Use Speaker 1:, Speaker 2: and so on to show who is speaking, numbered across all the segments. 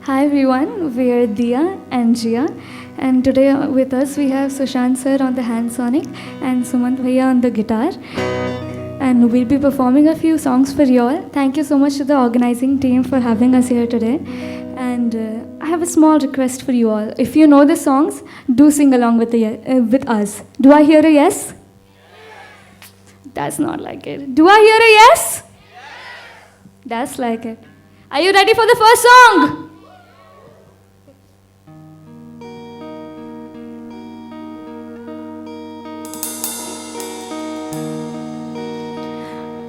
Speaker 1: Hi everyone, we are Dia and Jia, and today with us we have Sushant sir on the hand sonic and Sumant bhaiya on the guitar, and we'll be performing a few songs for you all. Thank you so much to the organizing team for having us here today. And I have a small request for you all. If you know the songs, do sing along with us. Do I hear a yes? That's not like it. Do I hear a yes? That's like it. Are you ready for the first song?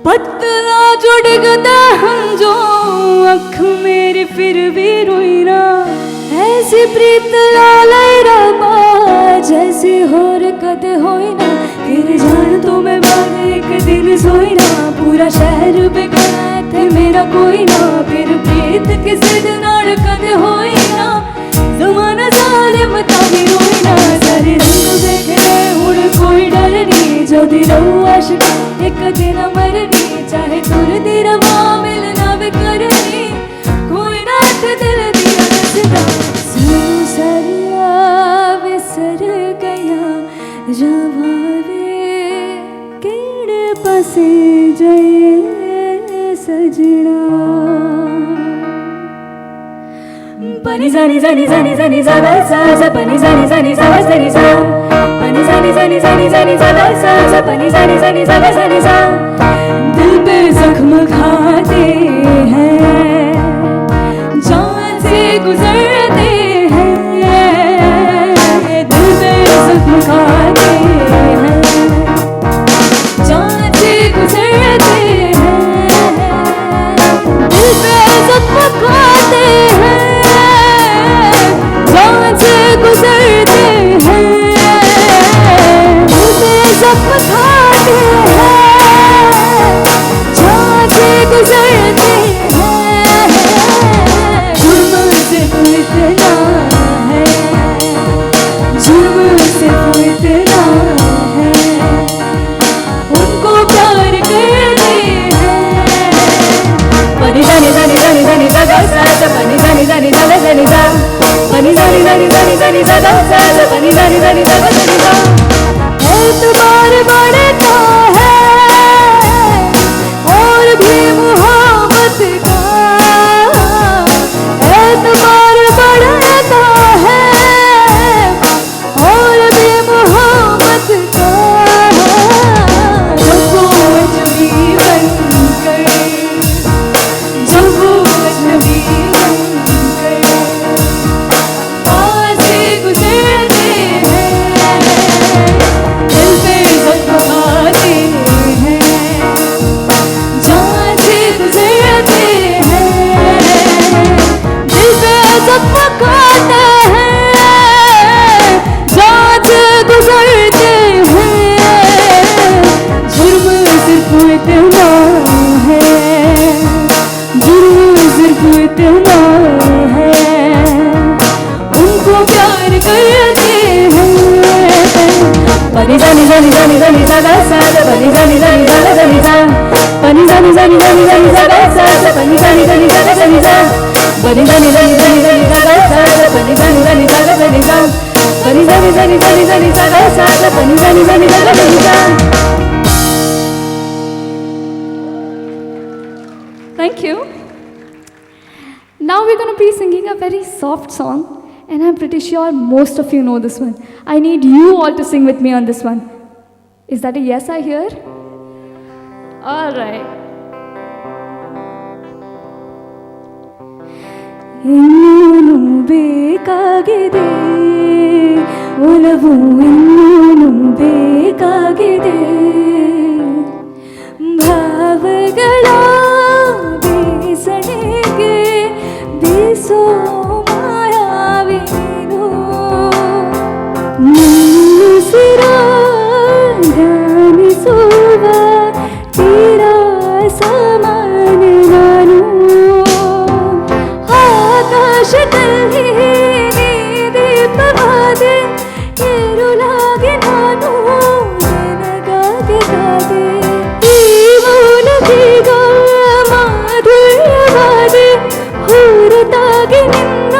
Speaker 1: पतला जुड़ गदा हम जो अख मेरी फिर भी रोई ना ऐसी प्रीत लालय रबा जैसे होर कद होई ना तेरे जान तो मैं बाद एक दिन सोई ना पूरा शहर बेगाना थे मेरा कोई ना फिर प्रीत किसी दिन और कद होई ना ज़माना ज़ालिम तावी रोई ना सारे रंग देखने उड़ कोई डर नहीं जो दिल आशिक एक दिन मरनी चाहे तुर दी रवा मिलना भी करनी कोई रात दिल दिया रसदा सरिया विसर गया जवाबे केड़े पासे जाए सजना pani zani zani zani zani za sa sa pani zani zani za zani za pani zani zani zani zani za sa pani zani zani za zani za दिल पे जख्म खाते हैं जान से गुजरते हैं दिल पे जख्म खाते हैं जान से गुजरते हैं दिल पे जख्म खाते हैं जान से गुजरते हैं दिल पे जख्म खाते हैं जान से गुजरते हैं जुर्म सिर्फ इतना है जुर्म सिर्फ इतना है उनको प्यार करते हैं pani zani zani zani zani za sa pani zani zani za zani za pani zani zani zani zani za sa pani zani zani za zani za एतबार बढ़ता है और भी मोहब्बत का एतबार बढ़ता है और भी मोहब्बत का जब वो अजनबी बनकर जब वो अजनबी बनकर पास से गुजरते हैं दिल पे जख्म खाते हैं जान से गुजरते हैं दिल पे जख्म खाते हैं जान से गुजरते हैं जुर्म सिर्फ इतना है जुर्म सिर्फ इतना है उनको प्यार करते हैं pani zani zani zani zani za sa pani zani zani za zani za pani zani zani zani zani za sa pani zani zani za zani za pani zani zani zani zani za sa pani zani zani za zani za pani zani zani zani zani za sa pani zani zani za zani za Thank you. Now we're going to be singing a very soft song, and I'm pretty sure most of you know this one. I need you all to sing with me on this one. Is that a yes I hear? All right. ಇನ್ನೂನು ಬೇಕಾಗಿದೆ ಒಲವು ಇನ್ನೂನು ಬೇಕಾಗಿದೆ ಭಾವಗಳ ಬೇಸಣೆಗೆ ಬೀಸೋ ಮಾಯಾವೇನು ನಿಲ್ಲಿಸಿರ ಧ್ಯಾನಿಸುವ ತೀರ ಸಮಾನ ನಾನು ಆಕಾಶದಲ್ಲಿ ನೀ ದೀಪವಾದೆ ಇರುಳಾಗಿ ನಾನು ನಿನಗಾಗಿ ಕಾದೆ ಈ ಮೂಲಕೀಗ ಮಾಧುರ್ಯವಾದೆ ಹೊರತಾಗಿ ನಿನ್ನ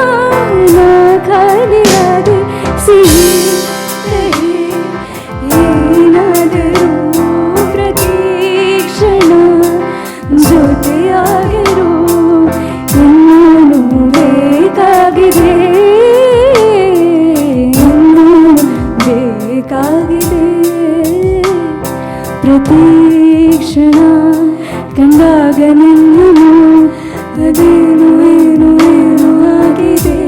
Speaker 1: ತೀಕ್ಷಣ ಕಂಡಾಗ ನಿನ್ನನು ಅದೇನು ಏನು ಏನು ಆಗಿದೆ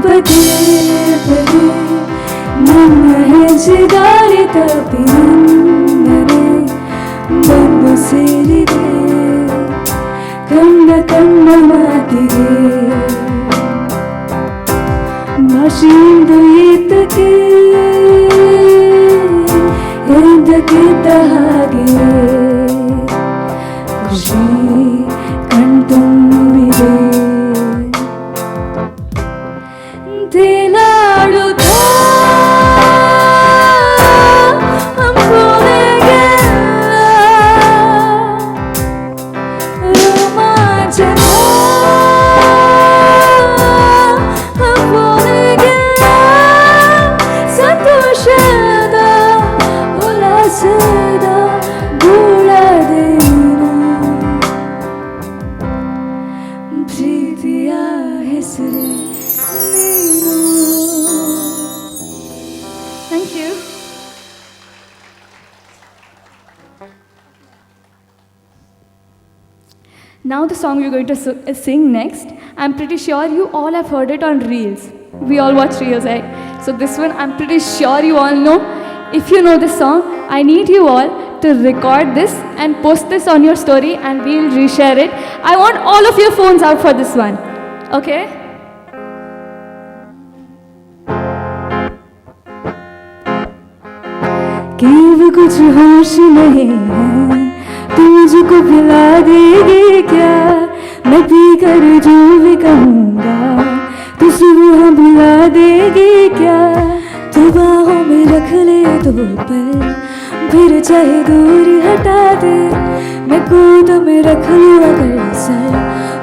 Speaker 1: ಪದೇ ಪದೇ ನನ್ನ ಹೆಜ್ಜೆದಾರಿ ತಪ್ಪಿ ನನ್ನನೆ ಬಂದು ಸೇರಿದೆ ಕಣ್ಣ ಕಣ್ಣ ಮಾತಿಗೆ ಭಾಷೆಯಿಂದ ಏತಕ್ಕೆ ಎಂದಕ್ಕಿದ್ದ ಹಾಗೆ ಖುಷಿ ಕಣ್ತುಂಬಿದೆ ತೇಲಾಡುತ್ತ ರೋಮಾಂಚನ ಸಂತೋಷದ ಉಲ್ಲಾಸದ ಗೂಳದೇನ ಪ್ರೀತಿಯ ಹೆಸರೇ ನೀನು. Thank you. Now the song we're going to sing next, I'm pretty sure you all have heard it on Reels. We all watch Reels, right? So this one I'm pretty sure you all know. If you know this song, I need you all to record this and post this on your story and we'll reshare it. I want all of your phones out for this one. Okay? कि वो कुछ होश नहीं है तू मुझको पिला देगी क्या मैं पी कर जो भी कहूँगा तू सुबह बुला देगी क्या तू बाहों में रख ले तो पल फिर चाहे दूरी हटा दे मैं गोद में रख लूँ अगर सर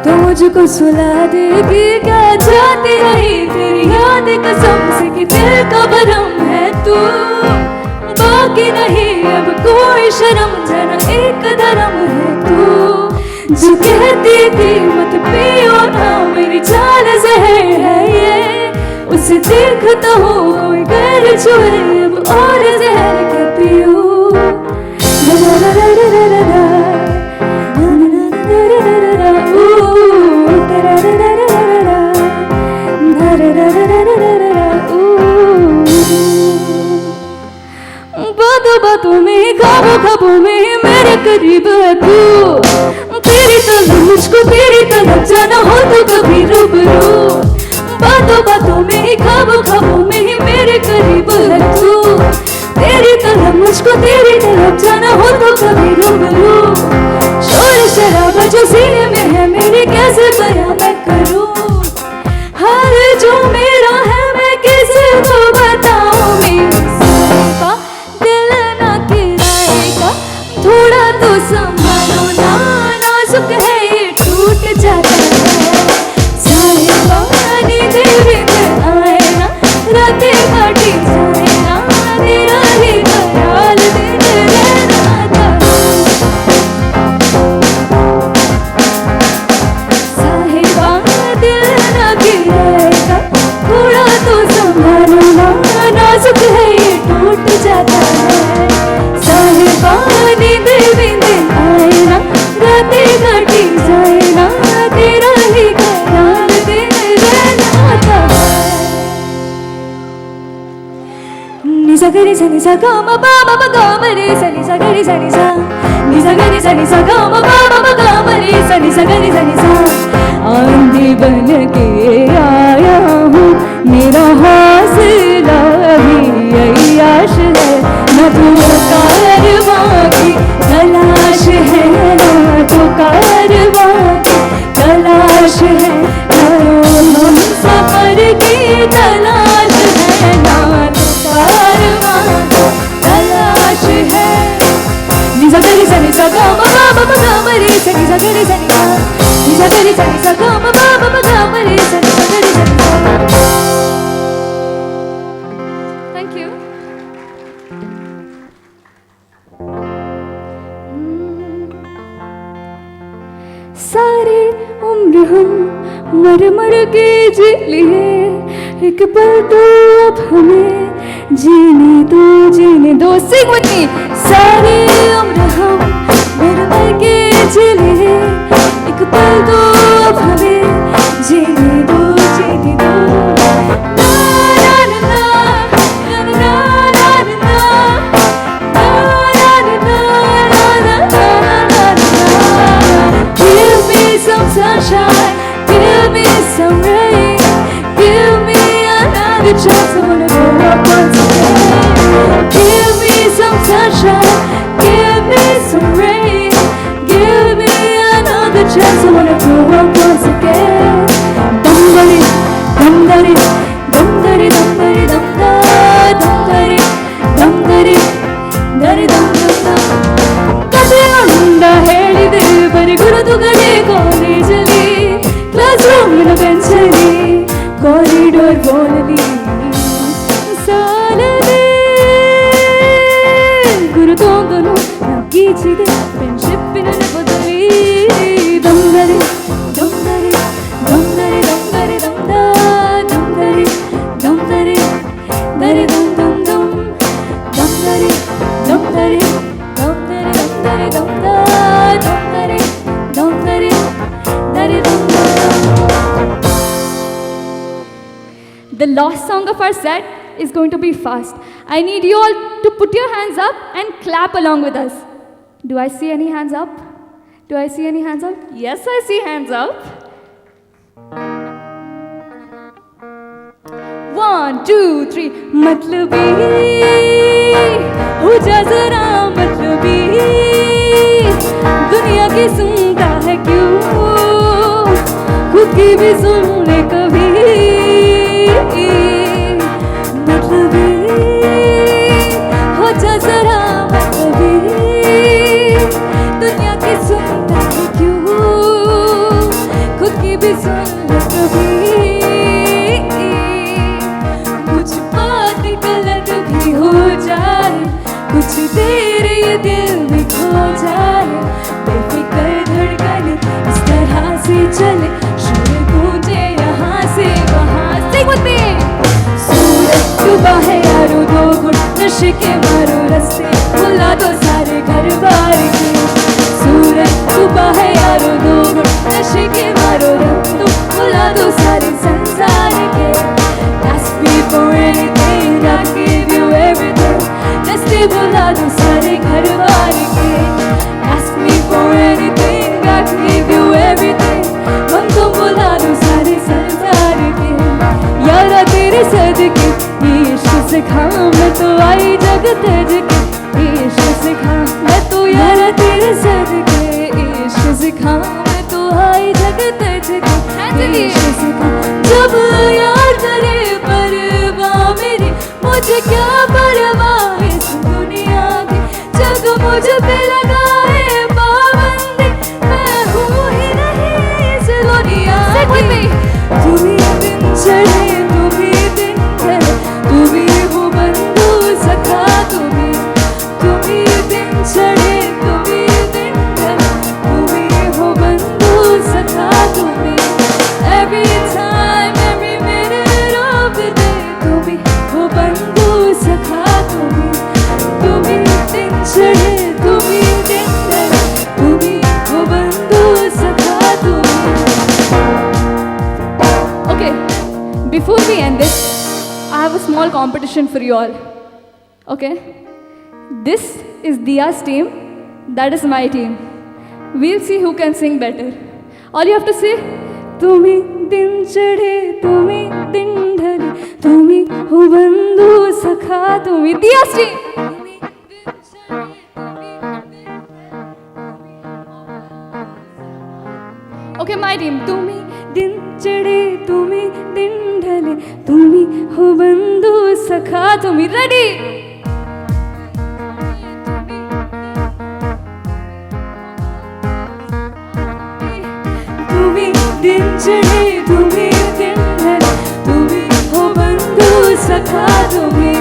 Speaker 1: तो मुझको सुला देगी क्या चाहती रही तेरी याद कसम से कि दिल का भरम है तू बाकी नहीं अब कोई शर्म जना एक धर्म है तू जो कहती थी मत पियो ना मेरी चाल जहर है ये उसे देखता हूँ कोई कर छुए अब और जहर के पियो बातों बातों में ख्वाबों ख्वाबों में मेरे करीब है तू तेरी तरफ मुझको तेरी तरफ जाना हो तो कभी रूबरू बातों बातों में ख्वाबों ख्वाबों में मेरे करीब है तू तेरी तरफ मुझको तेरी तरफ जाना हो तो कभी रूबरू शोर शराबा जो सीने में है मेरे कैसे बयां मैं करूं हर जो मेरा है मैं कैसे तो बताऊं मेरा दिल ना किराएगा थोड़ा तो संभालो ना नाजुक है ये टूट जाता है सारे पानी तेरे आए ना रातें काटी जाए ना तेरा ही ख्याल दिन रहना था साहिबा दिल ना गिरेगा थोड़ा तो संभालो ना नाजुक है ये टूट जाता है साहिबा नींद बिंद आए ना रातें काटी जाए ना तेरा ही ख्याल दिन रहना था निसा गरी सा निसा गा मा पा मा पा गा मा रे सा निसा गरी सा निसा निसा गरी सा निसा गा मा पा मा पा गा मा रे सा निसा गरी सा निसा आंधी बन के आया हूँ मेरा हौसला भी अय्याश है न तो कारवां की तलाश है न तो कारवां की तलाश है हम सफर की तलाश है न तो कारवां की तलाश है निसा गरी सा निसा गा मा पा मा पा गा मा रे सा निसा गरी सा निसा निसा गरी सा निसा गा मा पा मा पा गा मा रे सा निसा गरी सा निसा Thank you. सारी उम्र हम मर मर के जी लिए एक पल तो अब हमें जीने दो Sing with me सारी उम्र हम मिल मिल के जिले एक पल दो अब हमें जीने दो sunshine, give me some rain, give me another chance, I wanna go up once again. Give me some sunshine, give me some rain, give me another chance, I wanna go up once again. Dum dari, dum dari, dum dari, dum dari, dum da, dum dari, dum dari, dari dum dum dum. ಕಥೆಯೊಂದ ಹೇಳಿದೆ ಬರೀ ಗುರುತುಗಳೇ ಕಾಲೇಜಲ್ಲಿ class ರೂಮಿನ ಬೆಂಚಲ್ಲಿ corridor ಗೋಲಲ್ಲಿ ಸಾಲದೆ ಗುರುತೊಂದನು ನಗ್ಗೀಚಿದೆ ಫ್ರೆಂಡ್ಶಿಪ್ಪಿನ ನೆಪದಲ್ಲಿ ದಮ್ದರೆ ದಮ್ದರೆ ದಮ್ದರೆ ದಮ್ದರೆ ದಮ್ದ ದಮ್ದರೆ ದಮ್ದರೆ ದರೆ ದಮ್ ದಮ್ ದಮ್ ದಮ್ದರೆ ದಮ್ದರೆ The last song of our set is going to be fast. I need you all to put your hands up and clap along with us. Do I see any hands up? Do I see any hands up? Yes, I see hands up. 1, 2, 3. मतलबी हो जा जरा मतलबी दुनिया की सुनता है क्यों खुद की भी सुन ले कभी मतलबी हो जा जरा मतलबी दुनिया की सुनता है क्यों खुद की भी सुन ले कभी कुछ बात गलत भी हो जाए कुछ देर ये दिल में खो जाए बेफिक्र धड़कन इस तरह से चले शोर गूंजे यहाँ से वहाँ से होते सूरज डूबा है यारो दो घुट नशे के मारो रस्ते भुला दो सारे घर बार के सूरज डूबा है यारो दो घुट नशे के मारो रस्ते भुला दो सारे संसार के ask me for anything I give you everything रस्ते भुला दो सारे घर बार के ask me for anything I give you everything मन तो भुला दो सारे संसार के यारा तेरे सदके ये इश्क सिखा मैं तो आई जग तज के ये इश्क सिखा मैं तो यारा तेरे सदके ये इश्क सिखा मैं तो आई जग तज के ये इश्क सिखा जब यार करे परवाह मेरी मुझे क्या परवाह इस दुनिया की जग मुझ पे लगाए पाबंदी मैं हूँ ही नहीं इस दुनिया की तुम्ही दिन चढ़े तुम्ही दिन ढले तुम्ही हो बंधु सखा तुम्ही दिन चढ़े तुम्ही दिन ढले तुम्ही हो बंधु सखा तुम्ही every time every minute of the day तुम्ही हो बंधु सखा तुम्ही दिन चढ़े तुम्ही दिन ढले तुम्ही हो बंधु सखा तुम्ही Okay, before we end this, I have a small competition for you all. Okay? This is Diya's team, that is my team. We'll see who can sing better. All you have to say, तुम्ही दिन चढ़े तुम्ही दिन ढले तुम्ही हो बंधु सखा तुम्ही Diya's team. Okay, my team. तुम्ही दिन चढ़े तुम्ही दिन ढले तुम्ही हो बंधु सखा तुम्ही ready? तुम्ही दिन चढ़े तुम्ही दिन ढले तुम्ही हो बंधु सखा तुम्ही